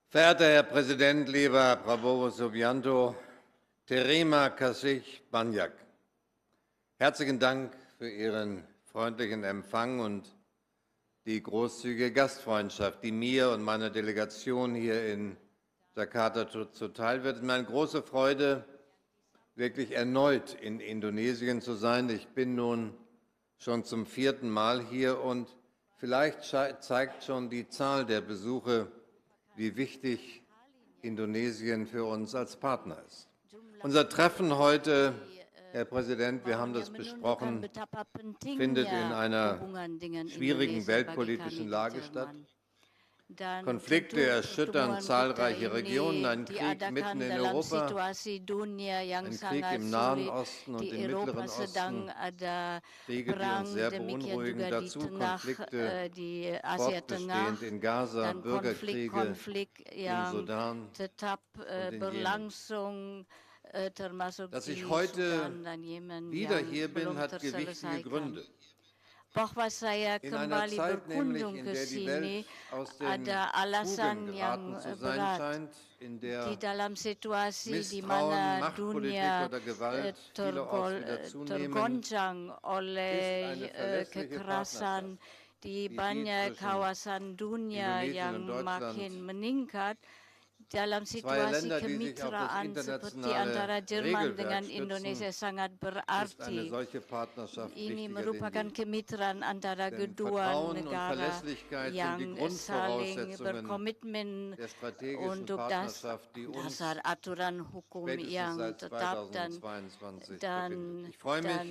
Verehrter Herr Präsident, lieber Prabowo Subianto, Terima kasih banyak. Herzlichen Dank für Ihren freundlichen Empfang und die großzügige Gastfreundschaft, die mir und meiner Delegation hier in Jakarta zuteil wird. Es ist mir eine große Freude, wirklich erneut in Indonesien zu sein. Ich bin nun schon zum 4. Mal hier und vielleicht zeigt schon die Zahl der Besuche, wie wichtig Indonesien für uns als Partner ist. Unser Treffen heute, Herr Präsident, wir haben das besprochen, findet in einer schwierigen weltpolitischen Lage statt. Konflikte erschüttern zahlreiche Regionen, ein Krieg mitten in Europa, ein Krieg im Nahen Osten und im Mittleren Osten, Kriege, die uns sehr beunruhigen, dazu Konflikte fortbestehend in Gaza, Bürgerkriege im Sudan und in Jemen. Dass ich heute wieder hier bin, hat gewichtige Gründe. Bahwa saya kembali berkunjung ke sini ada alasan yang berat di dalam situasi di mana dunia tergoncang oleh kekerasan di banyak kawasan dunia yang makin meningkat. Dalam situasi kemitraan seperti antara Jerman dengan Indonesia sangat berarti. Ini merupakan kemitraan antara kedua negara yang saling berkomitmen untuk dasar aturan hukum yang tetap dan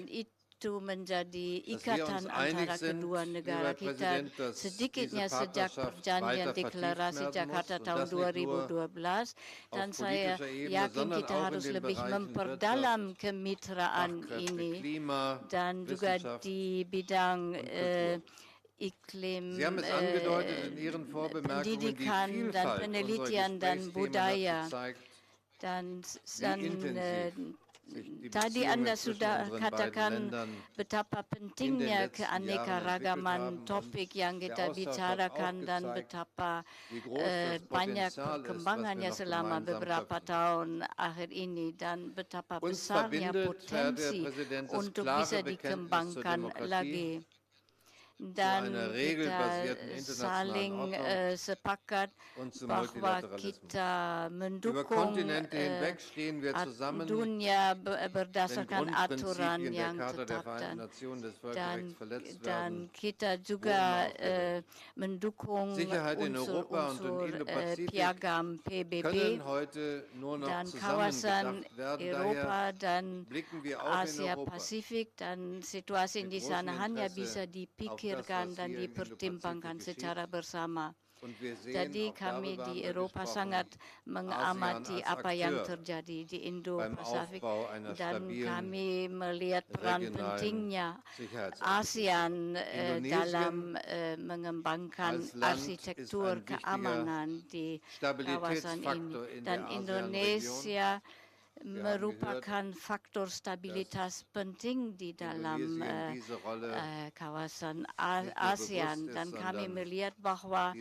itu menjadi ikatan antara kedua negara kita. Sedikitnya sejak perjanjian deklarasi Jakarta tahun 2012 dan saya yakin kita harus lebih memperdalam kemitraan ini dan juga di bidang iklim, pendidikan dan penelitian dan budaya dan tadi Anda sudah katakan betapa pentingnya keanekaragaman topik yang kita bicarakan dan betapa banyak perkembangannya selama beberapa tahun akhir ini dan betapa besarnya potensi untuk bisa dikembangkan lagi. Dan kita saling sepakat bahwa kita mendukung dunia berdasarkan aturan yang tetap dan kita juga mendukung unsur-unsur piagam PBB dan kawasan Eropa dan Asia Pasifik dan situasi di sana hanya bisa dipikirkan dan dipertimbangkan secara bersama. Jadi kami di Eropa sangat mengamati apa yang terjadi di Indo-Pasifik dan kami melihat peran pentingnya ASEAN dalam mengembangkan arsitektur keamanan di kawasan ini. Dan Indonesia merupakan faktor stabilitas penting di dalam kawasan ASEAN dan kami melihat bahwa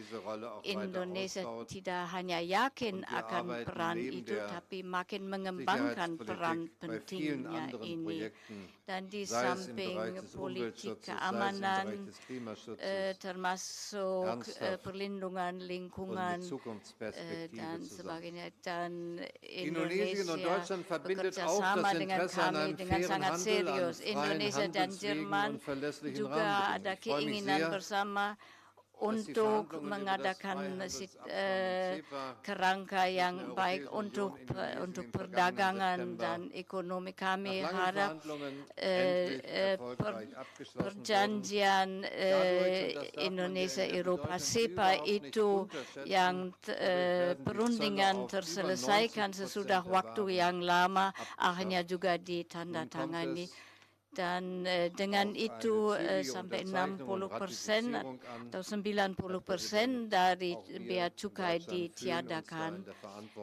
Indonesia tidak hanya yakin akan peran itu tapi makin mengembangkan peran pentingnya ini. Dan di samping politik keamanan termasuk perlindungan lingkungan dan sebagainya dan Indonesia bekerja sama dengan kami dengan sangat serius. Indonesia dan Jerman juga ada keinginan bersama untuk mengadakan kerangka yang baik untuk perdagangan dan ekonomi. Kami harap perjanjian Indonesia-Eropa SEPA itu yang perundingan terselesaikan sesudah waktu yang lama akhirnya juga ditandatangani. Dan dengan itu sampai 60% atau 90% dari bea cukai ditiadakan.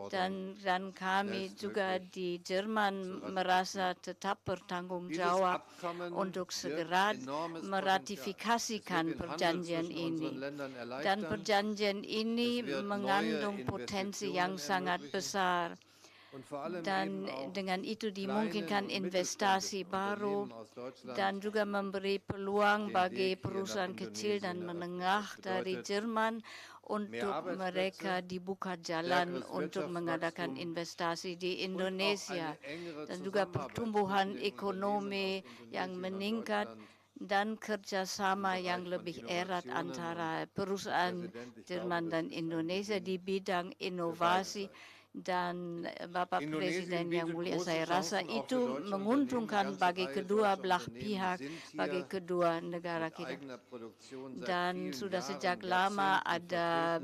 Dan kami juga di Jerman merasa tetap bertanggung jawab untuk segera meratifikasikan perjanjian ini. Dan perjanjian ini mengandung potensi yang sangat besar. Dan dengan itu dimungkinkan investasi baru dan juga memberi peluang bagi perusahaan kecil dan menengah dari Jerman untuk mereka dibuka jalan untuk mengadakan investasi di Indonesia, dan juga pertumbuhan ekonomi yang meningkat dan kerjasama yang lebih erat antara perusahaan Jerman dan Indonesia di bidang inovasi. Dan Bapak Presiden yang mulia, saya rasa itu menguntungkan bagi kedua belah pihak, bagi kedua negara kita. Dan sudah sejak lama ada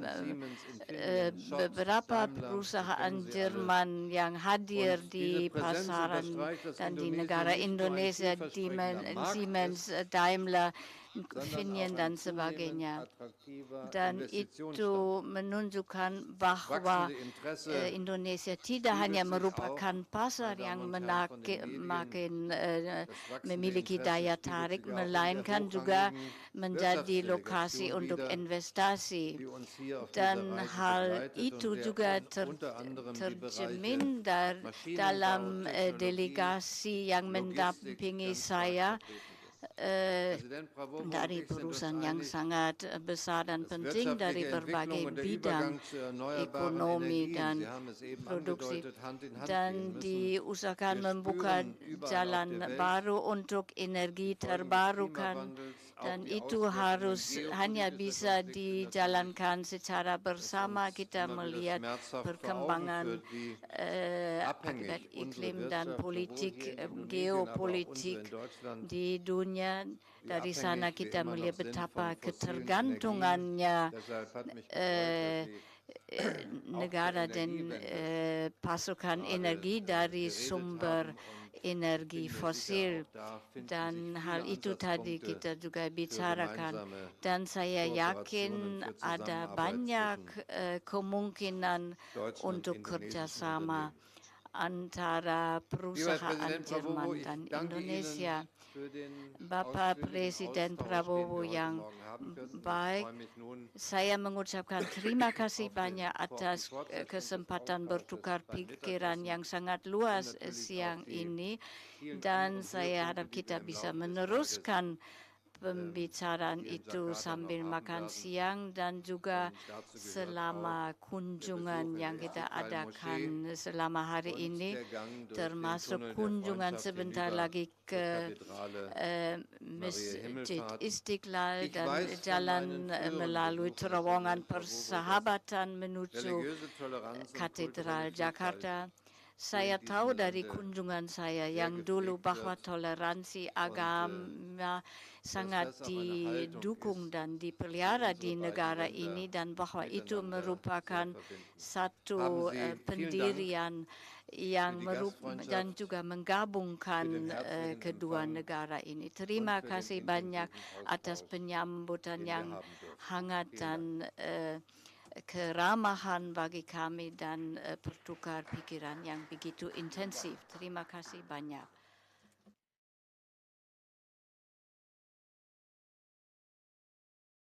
beberapa perusahaan Jerman yang hadir di pasaran dan di negara Indonesia, Siemens, Daimler, Infineon dan sebagainya. Dan itu menunjukkan bahwa Indonesia tidak hanya merupakan pasar yang makin memiliki daya tarik, melainkan juga menjadi lokasi untuk investasi. Dan hal itu juga tercermin dalam delegasi yang mendampingi saya dari perusahaan yang sangat besar dan penting dari berbagai bidang ekonomi dan produksi, dan diusahakan membuka jalan baru untuk energi terbarukan, dan itu harus hanya bisa dijalankan secara bersama. Kita melihat perkembangan akibat iklim dan politik geopolitik di dunia. Dari sana kita melihat betapa ketergantungannya negara dan pasokan energi dari sumber energi fosil, dan hal itu tadi kita juga bicarakan. Dan saya yakin ada banyak kemungkinan untuk kerjasama antara perusahaan Jerman dan Indonesia. Bapak Presiden Prabowo yang baik, saya mengucapkan terima kasih banyak atas kesempatan bertukar pikiran yang sangat luas siang ini, dan saya harap kita bisa meneruskan pembicaraan itu sambil makan siang dan juga selama kunjungan yang kita adakan selama hari ini, termasuk kunjungan sebentar lagi ke Masjid Istiqlal dan jalan melalui terowongan persahabatan menuju Katedral Jakarta. Saya tahu dari kunjungan saya yang dulu bahwa toleransi agama sangat didukung dan dipelihara di negara ini, dan bahwa itu merupakan satu pendirian yang dan juga menggabungkan kedua negara ini. Terima kasih banyak atas penyambutan yang hangat dan keramahan bagi kami dan pertukar pikiran yang begitu intensif. Terima kasih banyak.